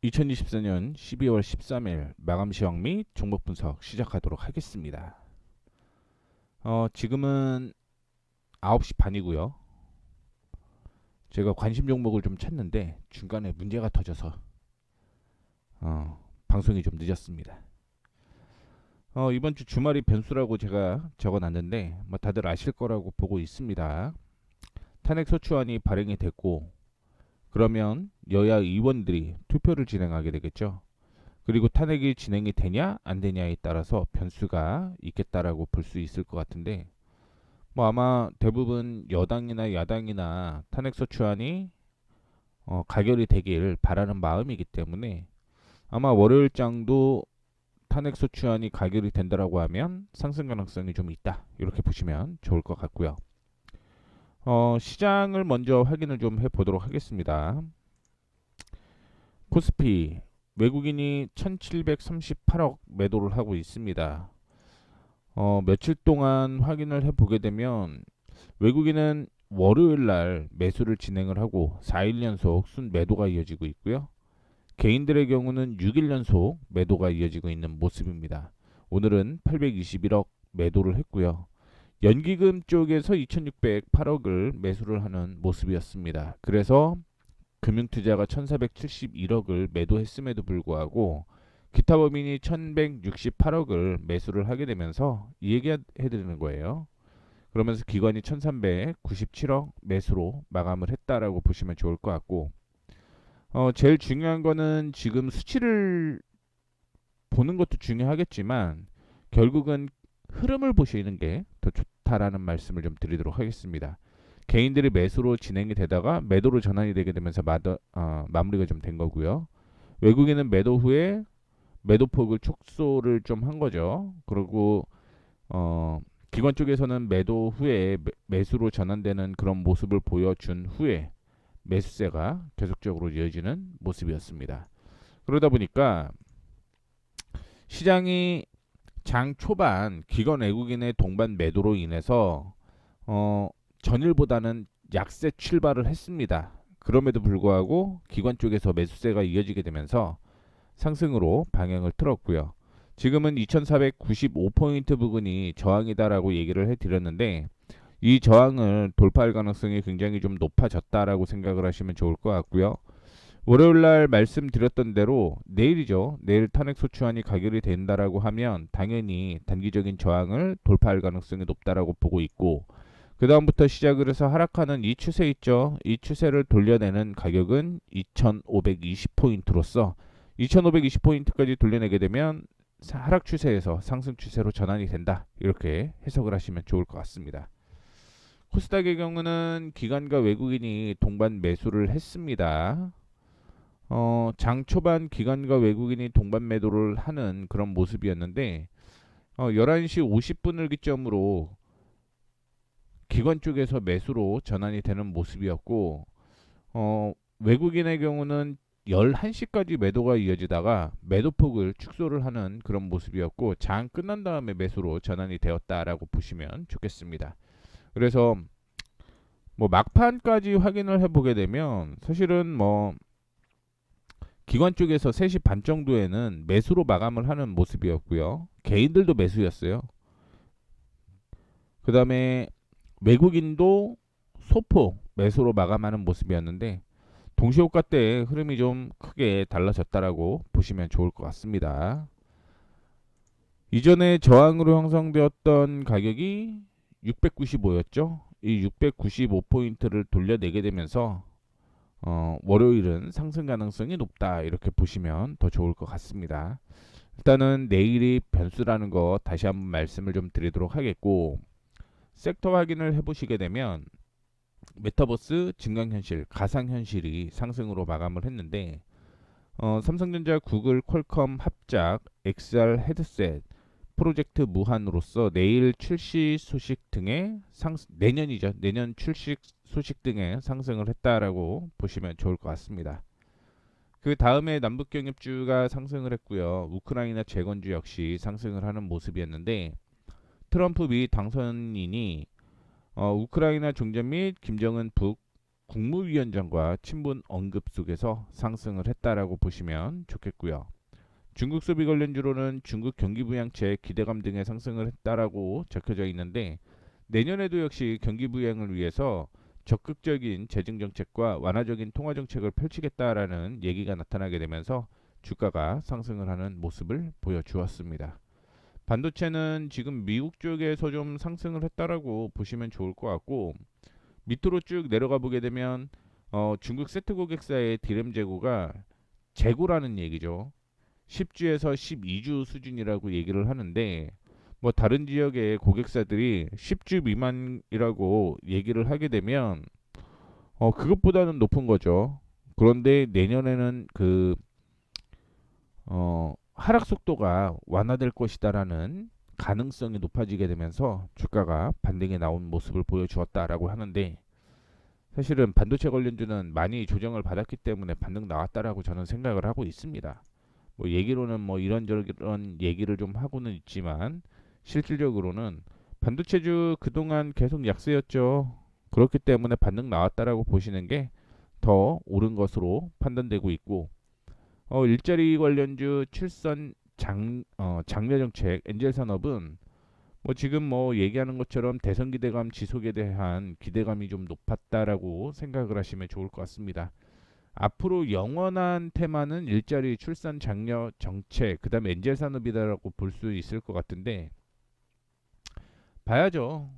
2024년 12월 13일 마감 시황 및 종목 분석 시작하도록 하겠습니다. 지금은 9시 반이고요. 제가 관심 종목을 좀 찾는데 중간에 문제가 터져서 방송이 좀 늦었습니다. 이번 주 주말이 변수라고 제가 적어놨는데 다들 아실 거라고 보고 있습니다. 탄핵소추안이 발행이 됐고 그러면 여야 의원들이 투표를 진행하게 되겠죠. 그리고 탄핵이 진행이 되냐 안 되냐에 따라서 변수가 있겠다라고 볼 수 있을 것 같은데 아마 대부분 여당이나 야당이나 탄핵소추안이 가결이 되길 바라는 마음이기 때문에 아마 월요일장도 탄핵소추안이 가결이 된다라고 하면 상승 가능성이 좀 있다 이렇게 보시면 좋을 것 같고요. 시장을 먼저 확인을 좀 해보도록 하겠습니다. 코스피 외국인이 1738억 매도를 하고 있습니다. 며칠 동안 확인을 해보게 되면 외국인은 월요일 날 매수를 진행을 하고 4일 연속 순 매도가 이어지고 있고요. 개인들의 경우는 6일 연속 매도가 이어지고 있는 모습입니다. 오늘은 821억 매도를 했고요. 연기금 쪽에서 2608억을 매수를 하는 모습이었습니다. 그래서 금융투자가 1471억을 매도했음에도 불구하고 기타 법인이 1168억을 매수를 하게 되면서 이 얘기 해드리는 거예요. 그러면서 기관이 1397억 매수로 마감을 했다라고 보시면 좋을 것 같고 제일 중요한 거는 지금 수치를 보는 것도 중요하겠지만 결국은 흐름을 보시는 게 더 좋다라는 말씀을 좀 드리도록 하겠습니다. 개인들이 매수로 진행이 되다가 매도로 전환이 되게 되면서 마무리가 좀 된 거고요. 외국인은 매도 후에 매도폭을 축소를 좀 한 거죠. 그리고 기관 쪽에서는 매도 후에 매수로 전환되는 그런 모습을 보여준 후에 매수세가 계속적으로 이어지는 모습이었습니다. 그러다 보니까 시장이 장 초반 기관 외국인의 동반 매도로 인해서 전일보다는 약세 출발을 했습니다. 그럼에도 불구하고 기관 쪽에서 매수세가 이어지게 되면서 상승으로 방향을 틀었고요. 지금은 2495포인트 부근이 저항이다라고 얘기를 해드렸는데 이 저항을 돌파할 가능성이 굉장히 좀 높아졌다라고 생각을 하시면 좋을 것 같고요. 월요일날 말씀드렸던 대로 내일이죠. 내일 탄핵소추안이 가결이 된다라고 하면 당연히 단기적인 저항을 돌파할 가능성이 높다라고 보고 있고 그 다음부터 시작을 해서 하락하는 이 추세 있죠. 이 추세를 돌려내는 가격은 2520포인트로서 2520포인트까지 돌려내게 되면 하락 추세에서 상승 추세로 전환이 된다. 이렇게 해석을 하시면 좋을 것 같습니다. 코스닥의 경우는 기관과 외국인이 동반 매수를 했습니다. 장 초반 기관과 외국인이 동반 매도를 하는 그런 모습이었는데 11시 50분을 기점으로 기관 쪽에서 매수로 전환이 되는 모습이었고 외국인의 경우는 11시까지 매도가 이어지다가 매도폭을 축소를 하는 그런 모습이었고 장 끝난 다음에 매수로 전환이 되었다라고 보시면 좋겠습니다. 그래서 막판까지 확인을 해보게 되면 사실은 기관 쪽에서 3시 반 정도에는 매수로 마감을 하는 모습이었고요. 개인들도 매수였어요. 그 다음에 외국인도 소폭 매수로 마감하는 모습이었는데 동시호가 때 흐름이 좀 크게 달라졌다라고 보시면 좋을 것 같습니다. 이전에 저항으로 형성되었던 가격이 695였죠. 이 695포인트를 돌려내게 되면서 월요일은 상승 가능성이 높다 이렇게 보시면 더 좋을 것 같습니다. 일단은 내일이 변수라는 거 다시 한번 말씀을 좀 드리도록 하겠고 섹터 확인을 해보시게 되면 메타버스, 증강현실, 가상현실이 상승으로 마감을 했는데 삼성전자, 구글, 퀄컴 합작, XR 헤드셋 프로젝트 무한으로서 내일 출시 소식 등의 내년이죠. 내년 출시 소식 등의 상승을 했다라고 보시면 좋을 것 같습니다. 그 다음에 남북경협주가 상승을 했고요. 우크라이나 재건주 역시 상승을 하는 모습이었는데 트럼프 미 당선인이 우크라이나 종전 및 김정은 북 국무위원장과 친분 언급 속에서 상승을 했다라고 보시면 좋겠고요. 중국 소비 관련주로는 중국 경기 부양책 기대감 등의 상승을 했다라고 적혀져 있는데 내년에도 역시 경기 부양을 위해서 적극적인 재정 정책과 완화적인 통화 정책을 펼치겠다라는 얘기가 나타나게 되면서 주가가 상승을 하는 모습을 보여주었습니다. 반도체는 지금 미국 쪽에서 좀 상승을 했다라고 보시면 좋을 것 같고 밑으로 쭉 내려가 보게 되면 중국 세트 고객사의 디램 재고가 재고라는 얘기죠. 10주에서 12주 수준이라고 얘기를 하는데 뭐 다른 지역의 고객사들이 10주 미만이라고 얘기를 하게 되면 그것보다는 높은 거죠. 그런데 내년에는 하락 속도가 완화될 것이다라는 가능성이 높아지게 되면서 주가가 반등에 나온 모습을 보여주었다라고 하는데 사실은 반도체 관련주는 많이 조정을 받았기 때문에 반등 나왔다라고 저는 생각을 하고 있습니다. 뭐 얘기로는 뭐 이런저런 얘기를 좀 하고는 있지만 실질적으로는 반도체주 그동안 계속 약세였죠. 그렇기 때문에 반등 나왔다라고 보시는 게 더 옳은 것으로 판단되고 있고 일자리 관련주 출산 장려 정책 엔젤 산업은 뭐 지금 뭐 얘기하는 것처럼 대선 기대감 지속에 대한 기대감이 좀 높았다라고 생각을 하시면 좋을 것 같습니다. 앞으로 영원한 테마는 일자리 출산 장려 정책 그다음에 엔젤 산업이다라고 볼 수 있을 것 같은데 봐야죠.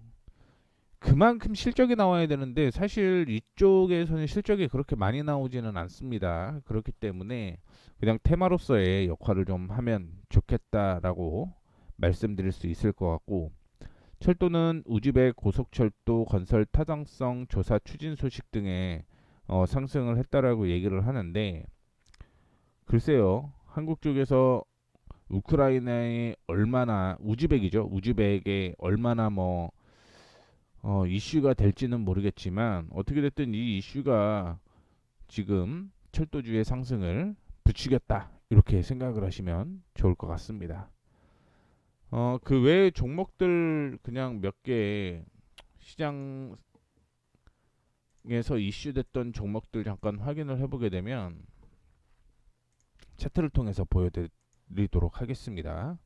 그만큼 실적이 나와야 되는데 사실 이쪽에서는 실적이 그렇게 많이 나오지는 않습니다. 그렇기 때문에 그냥 테마로서의 역할을 좀 하면 좋겠다라고 말씀드릴 수 있을 것 같고 철도는 우즈벡 고속철도 건설 타당성 조사 추진 소식 등에 상승을 했다라고 얘기를 하는데 글쎄요 한국 쪽에서 우크라이나에 얼마나 우즈벡이죠 우즈벡에 얼마나 뭐 이슈가 될지는 모르겠지만 어떻게 됐든 이 이슈가 지금 철도주의 상승을 부추겼다 이렇게 생각을 하시면 좋을 것 같습니다. 그 외의 종목들 그냥 몇 개 시장에서 이슈됐던 종목들 잠깐 확인을 해보게 되면 차트를 통해서 보여드리도록 하겠습니다.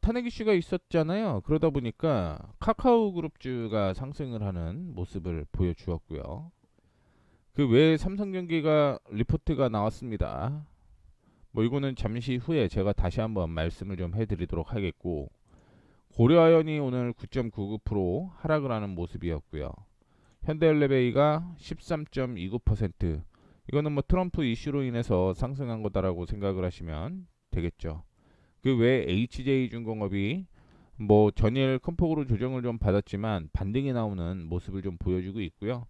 탄핵 이슈가 있었잖아요. 그러다 보니까 카카오 그룹주가 상승을 하는 모습을 보여주었고요. 그 외에 삼성전기가 리포트가 나왔습니다. 뭐 이거는 잠시 후에 제가 다시 한번 말씀을 좀 해드리도록 하겠고 고려아연이 오늘 9.99% 하락을 하는 모습이었고요. 현대엘리베이가 13.29% 이거는 뭐 트럼프 이슈로 인해서 상승한 거다라고 생각을 하시면 되겠죠. 그 외에 HJ중공업이 뭐 전일 큰 폭으로 조정을 좀 받았지만 반등이 나오는 모습을 좀 보여주고 있고요.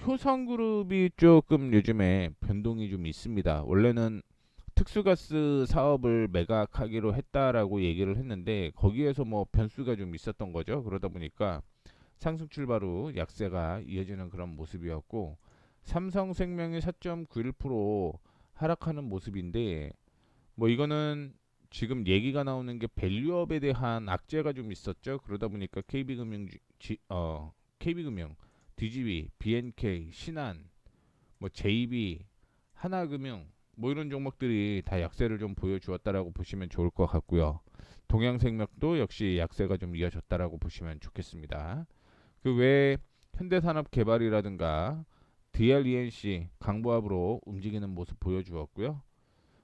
효성그룹이 조금 요즘에 변동이 좀 있습니다. 원래는 특수가스 사업을 매각하기로 했다라고 얘기를 했는데 거기에서 뭐 변수가 좀 있었던 거죠. 그러다 보니까 상승 출발 후 약세가 이어지는 그런 모습이었고 삼성생명이 4.91% 하락하는 모습인데 뭐 이거는 지금 얘기가 나오는 게 밸류업에 대한 악재가 좀 있었죠. 그러다 보니까 KB금융, DGB, BNK, 신한, 뭐 JB, 하나금융 뭐 이런 종목들이 다 약세를 좀 보여주었다라고 보시면 좋을 것 같고요. 동양생명도 역시 약세가 좀 이어졌다라고 보시면 좋겠습니다. 그 외에 현대산업개발이라든가 DLENC 강보합으로 움직이는 모습 보여주었고요.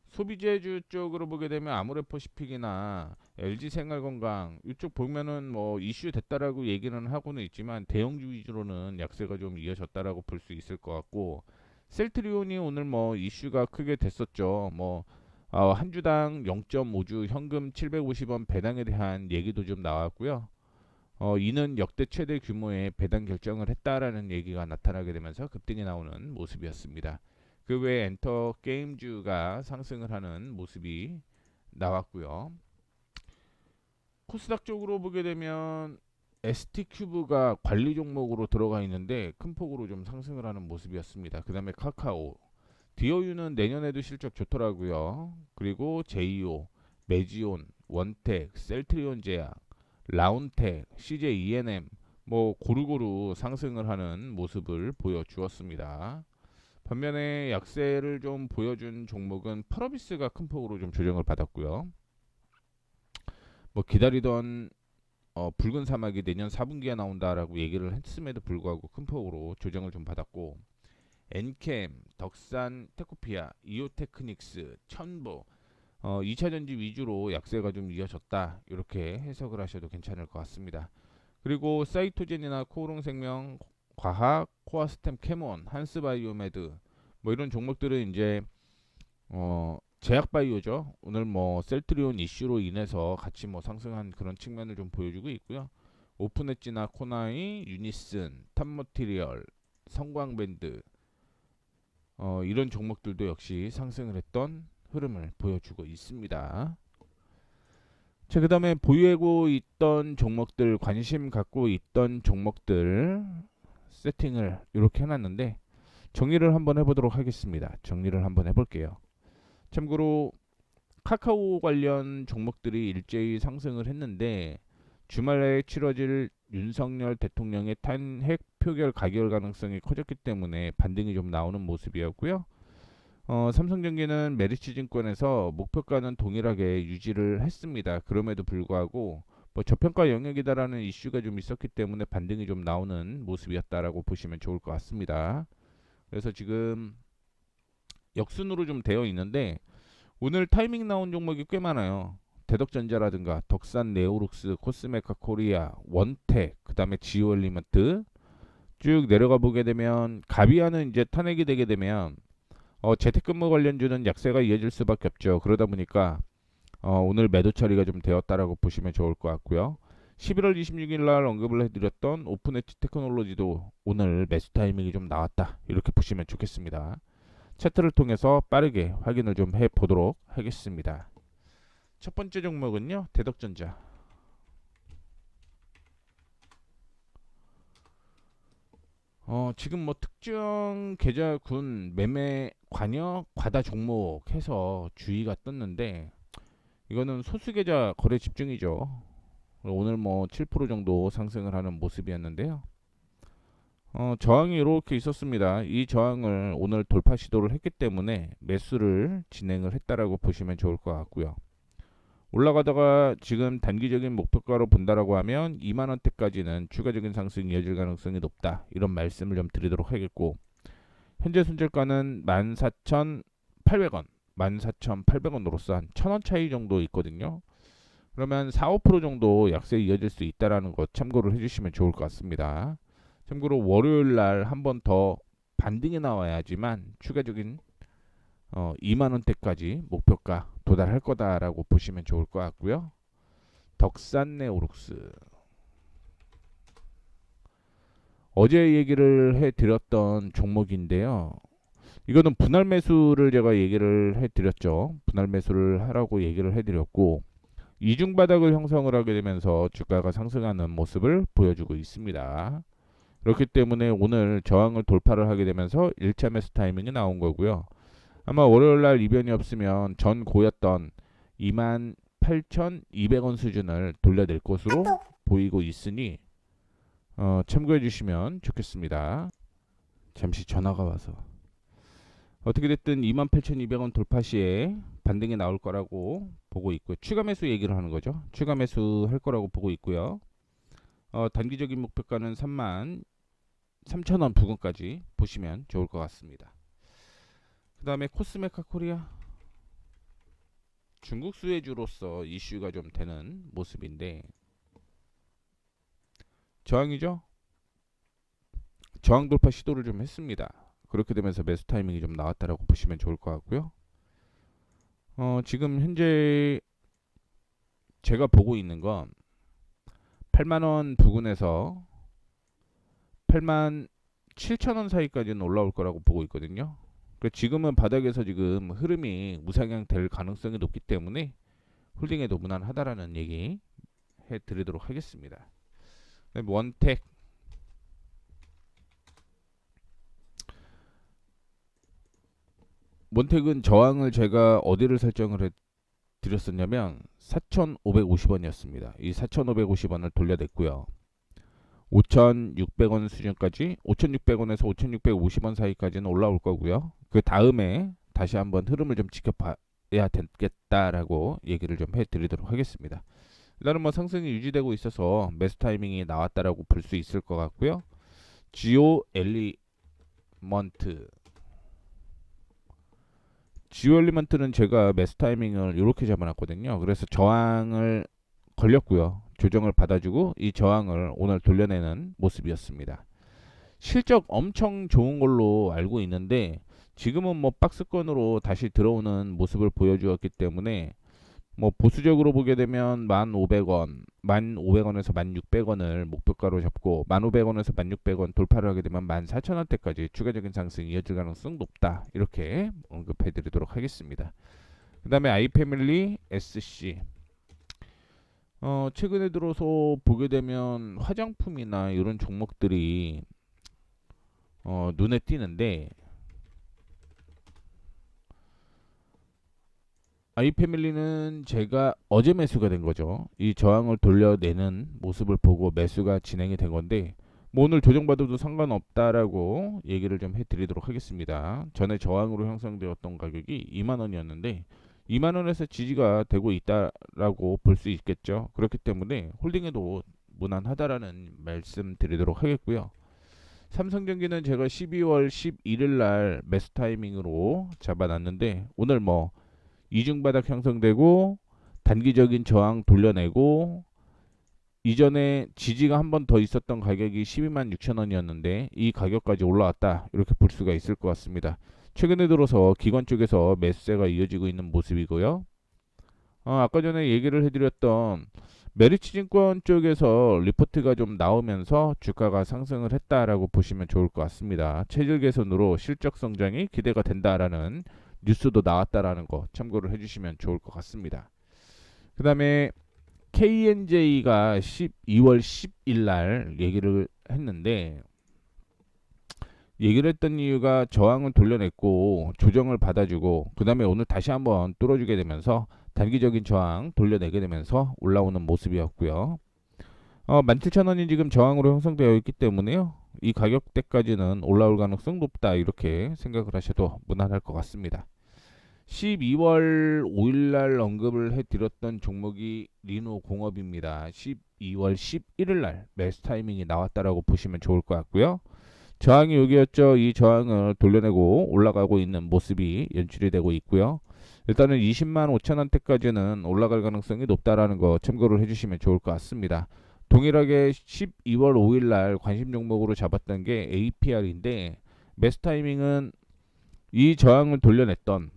소비재주 쪽으로 보게 되면 아모레퍼시픽이나 LG생활건강 이쪽 보면은 뭐 이슈 됐다라고 얘기는 하고는 있지만 대형주 위주로는 약세가 좀 이어졌다라고 볼 수 있을 것 같고 셀트리온이 오늘 뭐 이슈가 크게 됐었죠. 뭐 한 주당 0.5주 현금 750원 배당에 대한 얘기도 좀 나왔고요. 이는 역대 최대 규모의 배당 결정을 했다라는 얘기가 나타나게 되면서 급등이 나오는 모습이었습니다. 그 외에 엔터 게임주가 상승을 하는 모습이 나왔고요. 코스닥 쪽으로 보게 되면 ST큐브가 관리 종목으로 들어가 있는데 큰 폭으로 좀 상승을 하는 모습이었습니다. 그 다음에 카카오, 디어유는 내년에도 실적 좋더라고요. 그리고 제이오, 메지온, 원텍, 셀트리온 제약, 라운텍, CJ ENM 뭐 고루고루 상승을 하는 모습을 보여주었습니다. 반면에 약세를 좀 보여준 종목은 펄어비스가 큰 폭으로 좀 조정을 받았고요. 뭐 기다리던 붉은 사막이 내년 4분기에 나온다라고 얘기를 했음에도 불구하고 큰 폭으로 조정을 좀 받았고, 엔캠, 덕산, 테코피아, 이오테크닉스, 천보 2차전지 위주로 약세가 좀 이어졌다, 이렇게 해석을 하셔도 괜찮을 것 같습니다. 그리고 사이토젠이나 코오롱생명, 과학, 코아스템, 캐몬, 한스바이오메드 뭐 이런 종목들은 이제 제약바이오죠. 오늘 뭐 셀트리온 이슈로 인해서 같이 뭐 상승한 그런 측면을 좀 보여주고 있고요. 오픈엣지나 코나이, 유니슨, 탑머티리얼, 성광밴드 이런 종목들도 역시 상승을 했던 흐름을 보여주고 있습니다. 자, 그 다음에 보유하고 있던 종목들, 관심 갖고 있던 종목들 세팅을 이렇게 해놨는데 정리를 한번 해보도록 하겠습니다. 정리를 한번 해볼게요. 참고로 카카오 관련 종목들이 일제히 상승을 했는데 주말에 치러질 윤석열 대통령의 탄핵 표결 가결 가능성이 커졌기 때문에 반등이 좀 나오는 모습이었고요. 삼성전기는 메리츠증권에서 목표가는 동일하게 유지를 했습니다. 그럼에도 불구하고 뭐 저평가 영역이다라는 이슈가 좀 있었기 때문에 반등이 좀 나오는 모습이었다라고 보시면 좋을 것 같습니다. 그래서 지금 역순으로 좀 되어 있는데 오늘 타이밍 나온 종목이 꽤 많아요. 대덕전자라든가 덕산 네오룩스, 코스메카 코리아, 원택, 그 다음에 지오엘리먼트 쭉 내려가 보게 되면 가비아는 이제 탄핵이 되게 되면 재택근무 관련주는 약세가 이어질 수밖에 없죠. 그러다 보니까 오늘 매도 처리가 좀 되었다라고 보시면 좋을 것 같고요. 11월 26일 날 언급을 해드렸던 오픈엣지 테크놀로지도 오늘 매수 타이밍이 좀 나왔다, 이렇게 보시면 좋겠습니다. 차트를 통해서 빠르게 확인을 좀 해보도록 하겠습니다. 첫 번째 종목은요, 대덕전자. 지금 뭐 특정 계좌군 매매 관여 과다 종목 해서 주의가 떴는데 이거는 소수 계좌 거래 집중이죠. 오늘 뭐 7% 정도 상승을 하는 모습이었는데요. 저항이 이렇게 있었습니다. 이 저항을 오늘 돌파 시도를 했기 때문에 매수를 진행을 했다라고 보시면 좋을 것 같고요. 올라가다가 지금 단기적인 목표가로 본다라고 하면 2만 원대까지는 추가적인 상승이 이어질 가능성이 높다, 이런 말씀을 좀 드리도록 하겠고, 현재 손절가는 14,800원, 14,800원으로서 한 1,000원 차이 정도 있거든요. 그러면 4, 5% 정도 약세 이어질 수 있다라는 것 참고를 해주시면 좋을 것 같습니다. 참고로 월요일 날 한 번 더 반등이 나와야지만 추가적인 2만 원대까지 목표가 도달할 거다라고 보시면 좋을 것 같고요. 덕산네오룩스, 어제 얘기를 해드렸던 종목인데요. 이거는 분할 매수를 제가 얘기를 해드렸죠. 분할 매수를 하라고 얘기를 해드렸고 이중 바닥을 형성을 하게 되면서 주가가 상승하는 모습을 보여주고 있습니다. 그렇기 때문에 오늘 저항을 돌파를 하게 되면서 1차 매수 타이밍이 나온 거고요. 아마 월요일날 이변이 없으면 전 고였던 28,200원 수준을 돌려낼 것으로 보이고 있으니 참고해 주시면 좋겠습니다. 잠시 전화가 와서. 어떻게 됐든 28,200원 돌파 시에 반등이 나올 거라고 보고 있고, 추가 매수 얘기를 하는 거죠. 추가 매수 할 거라고 보고 있고요. 단기적인 목표가는 33,000원 부근까지 보시면 좋을 것 같습니다. 그 다음에 코스메카 코리아, 중국 수혜주로서 이슈가 좀 되는 모습인데 저항이죠. 저항 돌파 시도를 좀 했습니다. 그렇게 되면서 매수 타이밍이 좀 나왔다라고 보시면 좋을 것 같고요. 지금 현재 제가 보고 있는 건 8만원 부근에서 87,000원 사이까지는 올라올 거라고 보고 있거든요. 지금은 바닥에서 지금 흐름이 우상향 될 가능성이 높기 때문에 홀딩에도 무난하다라는 얘기 해드리도록 하겠습니다. 원택, 원택은 저항을 제가 어디를 설정을 해드렸었냐면 4,550원이었습니다. 이 4,550원을 돌려냈고요. 5,600원 수준까지 5,600원에서 5,650원 사이까지는 올라올 거고요. 그 다음에 다시 한번 흐름을 좀 지켜봐야 되겠다라고 얘기를 좀 해드리도록 하겠습니다. 일단은 뭐 상승이 유지되고 있어서 매수 타이밍이 나왔다라고 볼 수 있을 것 같고요. 지오 엘리먼트 지오 엘리먼트는 제가 매수 타이밍을 이렇게 잡아놨거든요. 그래서 저항을 걸렸고요. 조정을 받아주고 이 저항을 오늘 돌려내는 모습이었습니다. 실적 엄청 좋은 걸로 알고 있는데 지금은 뭐 박스권으로 다시 들어오는 모습을 보여주었기 때문에 뭐 보수적으로 보게 되면 1,500원, 1,500원에서 1,600원을 목표가로 잡고 1,500원에서 1,600원 돌파를 하게 되면 14,000원대까지 추가적인 상승이 이어질 가능성 높다. 이렇게 언급해 드리도록 하겠습니다. 그 다음에 아이패밀리 SC 최근에 들어서 보게 되면 화장품이나 이런 종목들이 눈에 띄는데 아이패밀리는 제가 어제 매수가 된 거죠. 이 저항을 돌려내는 모습을 보고 매수가 진행이 된 건데 뭐 오늘 조정받아도 상관없다라고 얘기를 좀 해드리도록 하겠습니다. 전에 저항으로 형성되었던 가격이 2만원이었는데 2만원에서 지지가 되고 있다라고 볼 수 있겠죠. 그렇기 때문에 홀딩해도 무난하다라는 말씀 드리도록 하겠고요. 삼성전기는 제가 12월 11일 날 매수 타이밍으로 잡아놨는데 오늘 뭐 이중바닥 형성되고 단기적인 저항 돌려내고 이전에 지지가 한 번 더 있었던 가격이 12만 6천 원이었는데 이 가격까지 올라왔다 이렇게 볼 수가 있을 것 같습니다. 최근에 들어서 기관 쪽에서 매수세가 이어지고 있는 모습이고요. 아까 전에 얘기를 해드렸던 메리츠증권 쪽에서 리포트가 좀 나오면서 주가가 상승을 했다라고 보시면 좋을 것 같습니다. 체질 개선으로 실적 성장이 기대가 된다라는 뉴스도 나왔다라는 거 참고를 해주시면 좋을 것 같습니다. 그 다음에 KNJ가 12월 10일 날 얘기를 했는데 얘기를 했던 이유가 저항을 돌려냈고 조정을 받아주고 그 다음에 오늘 다시 한번 뚫어주게 되면서 단기적인 저항 돌려내게 되면서 올라오는 모습이었고요. 17,000원이 지금 저항으로 형성되어 있기 때문에요. 이 가격대까지는 올라올 가능성 높다 이렇게 생각을 하셔도 무난할 것 같습니다. 12월 5일 날 언급을 해드렸던 종목이 리노공업입니다. 12월 11일 날 매수 타이밍이 나왔다라고 보시면 좋을 것 같고요. 저항이 여기였죠. 이 저항을 돌려내고 올라가고 있는 모습이 연출이 되고 있고요. 일단은 20만 5천 원대까지는 올라갈 가능성이 높다라는 거 참고를 해주시면 좋을 것 같습니다. 동일하게 12월 5일 날 관심 종목으로 잡았던 게 APR인데 매수 타이밍은 이 저항을 돌려냈던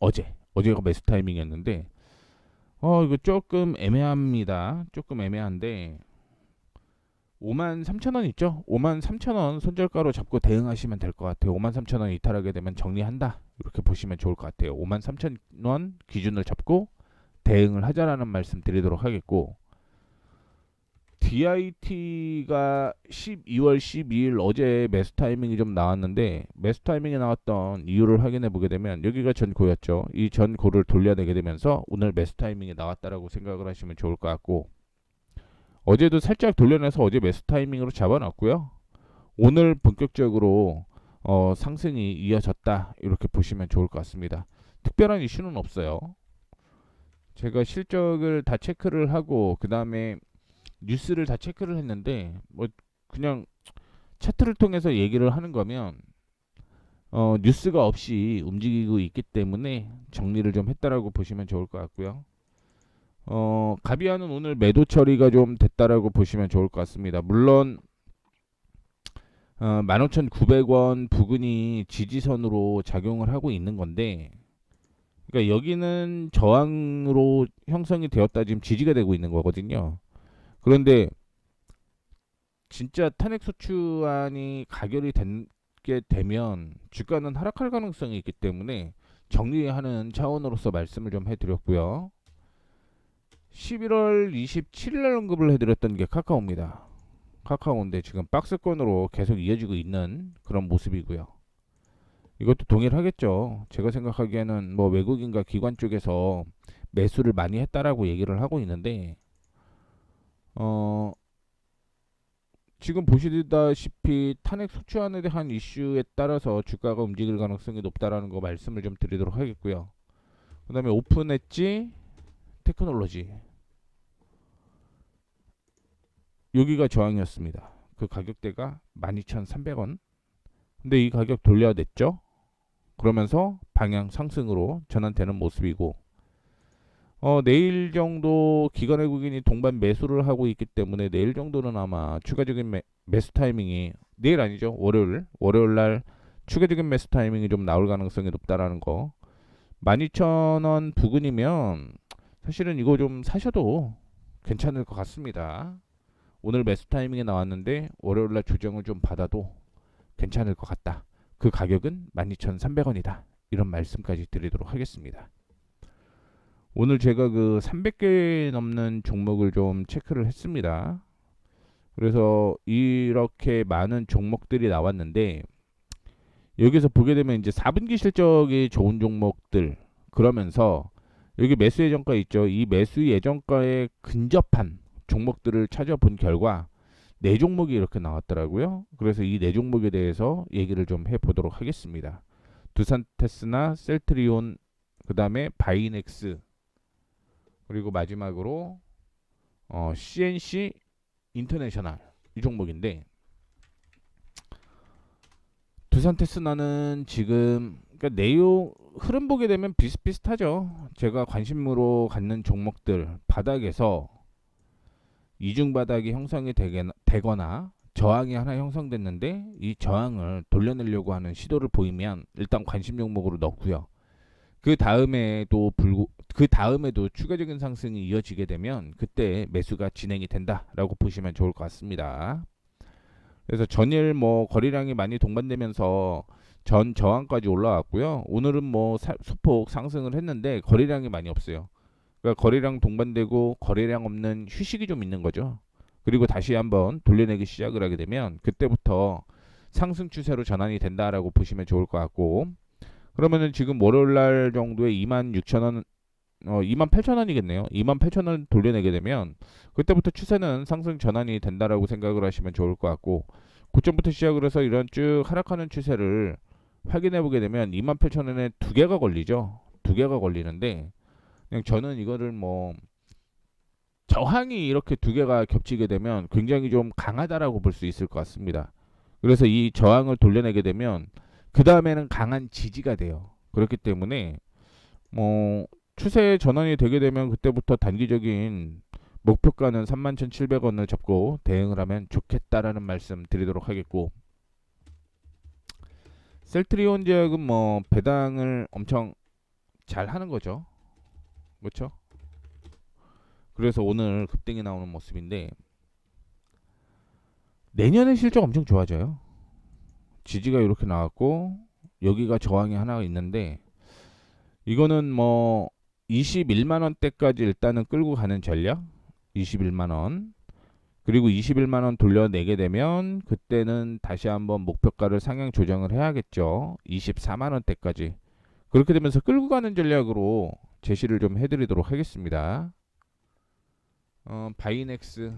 어제가 매수 타이밍이었는데 이거 조금 애매합니다. 조금 애매한데 53,000원 있죠? 53,000원 손절가로 잡고 대응하시면 될 것 같아요. 53,000원 이탈하게 되면 정리한다. 이렇게 보시면 좋을 것 같아요. 53,000원 기준을 잡고 대응을 하자라는 말씀 드리도록 하겠고 DIT가 12월 12일 어제 매수 타이밍이 좀 나왔는데 매수 타이밍이 나왔던 이유를 확인해 보게 되면 여기가 전고였죠. 이 전고를 돌려내게 되면서 오늘 매수 타이밍이 나왔다라고 생각을 하시면 좋을 것 같고 어제도 살짝 돌려내서 어제 매수 타이밍으로 잡아놨고요. 오늘 본격적으로 상승이 이어졌다 이렇게 보시면 좋을 것 같습니다. 특별한 이슈는 없어요. 제가 실적을 다 체크를 하고 그 다음에 뉴스를 다 체크를 했는데 뭐 그냥 차트를 통해서 얘기를 하는 거면 뉴스가 없이 움직이고 있기 때문에 정리를 좀 했다라고 보시면 좋을 것 같고요. 가비안은 오늘 매도 처리가 좀 됐다라고 보시면 좋을 것 같습니다. 물론 15,900원 부근이 지지선으로 작용을 하고 있는 건데 그러니까 여기는 저항으로 형성이 되었다 지금 지지가 되고 있는 거거든요. 그런데 진짜 탄핵소추안이 가결이 되게 되면 주가는 하락할 가능성이 있기 때문에 정리하는 차원으로서 말씀을 좀 해드렸고요. 11월 27일 날 언급을 해드렸던 게 카카오입니다. 카카오인데 지금 박스권으로 계속 이어지고 있는 그런 모습이고요. 이것도 동일하겠죠. 제가 생각하기에는 뭐 외국인과 기관 쪽에서 매수를 많이 했다라고 얘기를 하고 있는데 지금 보시다시피 탄핵 소추안에 대한 이슈에 따라서 주가가 움직일 가능성이 높다라는 거 말씀을 좀 드리도록 하겠고요. 그 다음에 오픈 엣지 테크놀로지, 여기가 저항이었습니다. 그 가격대가 12,300원. 근데 이 가격 돌려냈죠. 그러면서 방향 상승으로 전환되는 모습이고, 내일 정도 기관 외국인이 동반 매수를 하고 있기 때문에 내일 정도는 아마 추가적인 매수 타이밍이, 내일 아니죠, 월요일 날 추가적인 매수 타이밍이 좀 나올 가능성이 높다라는 거. 12,000원 부근이면 사실은 이거 좀 사셔도 괜찮을 것 같습니다. 오늘 매수 타이밍에 나왔는데 월요일 날 조정을 좀 받아도 괜찮을 것 같다. 그 가격은 12,300원이다. 이런 말씀까지 드리도록 하겠습니다. 오늘 제가 그 300개 넘는 종목을 좀 체크를 했습니다. 그래서 이렇게 많은 종목들이 나왔는데, 여기서 보게 되면 이제 4분기 실적이 좋은 종목들, 그러면서 여기 매수 예정가 있죠. 이 매수 예정가에 근접한 종목들을 찾아본 결과 네 종목이 이렇게 나왔더라고요. 그래서 이 네 종목에 대해서 얘기를 좀 해보도록 하겠습니다. 두산테스나 셀트리온, 그 다음에 바이넥스, 그리고 마지막으로 CNC 인터내셔널, 이 종목인데, 두산테스나는 지금 그러니까 내용 흐름 보게 되면 비슷비슷하죠. 제가 관심으로 갖는 종목들 바닥에서 이중 바닥이 형성이 되거나 저항이 하나 형성됐는데 이 저항을 돌려내려고 하는 시도를 보이면 일단 관심 종목으로 넣고요. 그 다음에도 추가적인 상승이 이어지게 되면 그때 매수가 진행이 된다라고 보시면 좋을 것 같습니다. 그래서 전일 뭐 거래량이 많이 동반되면서 전 저항까지 올라왔고요. 오늘은 뭐 소폭 상승을 했는데 거래량이 많이 없어요. 그러니까 거래량 동반되고 거래량 없는 휴식이 좀 있는 거죠. 그리고 다시 한번 돌려내기 시작을 하게 되면 그때부터 상승 추세로 전환이 된다라고 보시면 좋을 것 같고, 그러면은 지금 월요일 날 정도에 26,000원, 28,000원이겠네요. 28,000원 돌려내게 되면 그때부터 추세는 상승 전환이 된다라고 생각을 하시면 좋을 것 같고, 고점부터 시작을 해서 이런 쭉 하락하는 추세를 확인해 보게 되면 28,000원에 두 개가 걸리죠. 두 개가 걸리는데, 그냥 저는 이거를 뭐 저항이 이렇게 두 개가 겹치게 되면 굉장히 좀 강하다라고 볼 수 있을 것 같습니다. 그래서 이 저항을 돌려내게 되면 그 다음에는 강한 지지가 돼요. 그렇기 때문에 뭐 추세 전환이 되게 되면 그때부터 단기적인 목표가는 31,700원을 잡고 대응을 하면 좋겠다라는 말씀 드리도록 하겠고, 셀트리온 제약은 뭐 배당을 엄청 잘 하는 거죠. 그렇죠? 그래서 오늘 급등이 나오는 모습인데, 내년에 실적 엄청 좋아져요. 지지가 이렇게 나왔고 여기가 저항이 하나가 있는데, 이거는 뭐 21만 원대까지 일단은 끌고 가는 전략. 21만 원. 그리고 21만 원 돌려내게 되면 그때는 다시 한번 목표가를 상향 조정을 해야겠죠. 24만 원대까지. 그렇게 되면서 끌고 가는 전략으로 제시를 좀 해드리도록 하겠습니다. 바이넥스.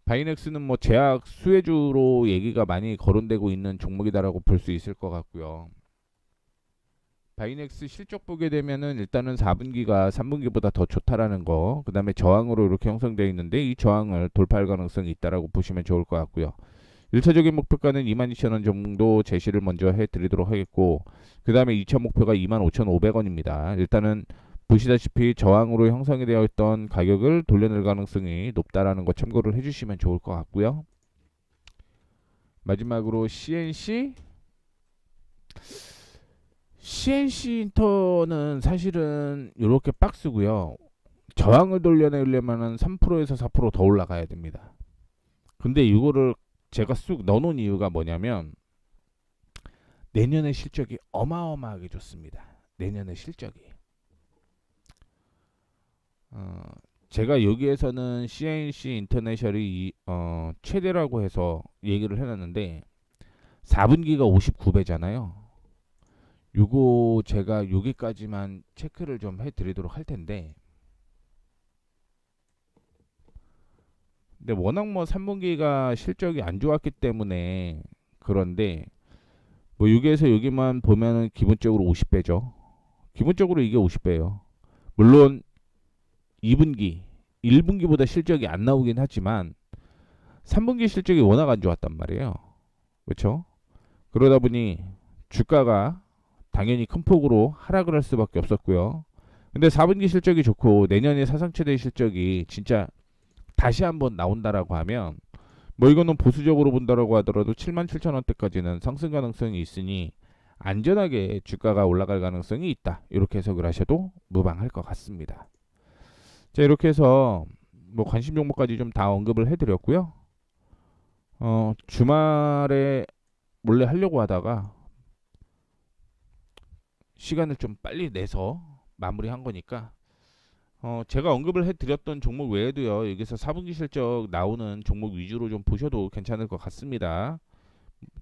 바이넥스는 뭐 제약 수혜주로 얘기가 많이 거론되고 있는 종목이다라고 볼 수 있을 것 같고요. 바이넥스 실적 보게 되면은 일단은 4분기가 3분기보다 더 좋다라는 거, 그 다음에 저항으로 이렇게 형성되어 있는데 이 저항을 돌파할 가능성이 있다라고 보시면 좋을 것 같고요. 1차적인 목표가는 22,000원 정도 제시를 먼저 해드리도록 하겠고, 그 다음에 2차 목표가 25,500원입니다. 일단은 보시다시피 저항으로 형성이 되어 있던 가격을 돌려낼 가능성이 높다라는 거 참고를 해주시면 좋을 것 같고요. 마지막으로 CNC 인터는 사실은 이렇게 박스고요. 저항을 돌려내려면 3%에서 4%더 올라가야 됩니다. 근데 이거를 제가 쑥 넣어놓은 이유가 뭐냐면 내년의 실적이 어마어마하게 좋습니다. 내년의 실적이. 제가 여기에서는 CNC 인터내셔널이 최대라고 해서 얘기를 해놨는데 4분기가 59배잖아요. 요거 제가 여기까지만 체크를 좀 해드리도록 할 텐데, 근데 워낙 뭐 3분기가 실적이 안 좋았기 때문에 그런데 뭐 여기에서 여기만 보면은 기본적으로 50배죠. 기본적으로 이게 50배예요. 물론 2분기, 1분기보다 실적이 안 나오긴 하지만 3분기 실적이 워낙 안 좋았단 말이에요. 그렇죠? 그러다 보니 주가가 당연히 큰 폭으로 하락을 할 수밖에 없었고요. 근데 4분기 실적이 좋고 내년에 사상 최대 실적이 진짜 다시 한번 나온다라고 하면 뭐 이거는 보수적으로 본다라고 하더라도 7만 7천 원대까지는 상승 가능성이 있으니 안전하게 주가가 올라갈 가능성이 있다. 이렇게 해석을 하셔도 무방할 것 같습니다. 자, 이렇게 해서 뭐 관심 종목까지 좀 다 언급을 해드렸고요. 주말에 몰래 하려고 하다가 시간을 좀 빨리 내서 마무리한 거니까 제가 언급을 해드렸던 종목 외에도요, 여기서 4분기 실적 나오는 종목 위주로 좀 보셔도 괜찮을 것 같습니다.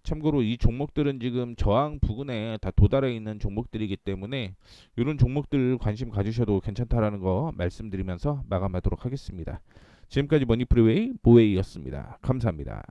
참고로 이 종목들은 지금 저항 부근에 다 도달해 있는 종목들이기 때문에 이런 종목들 관심 가지셔도 괜찮다라는 거 말씀드리면서 마감하도록 하겠습니다. 지금까지 머니프리웨이 모웨이였습니다. 감사합니다.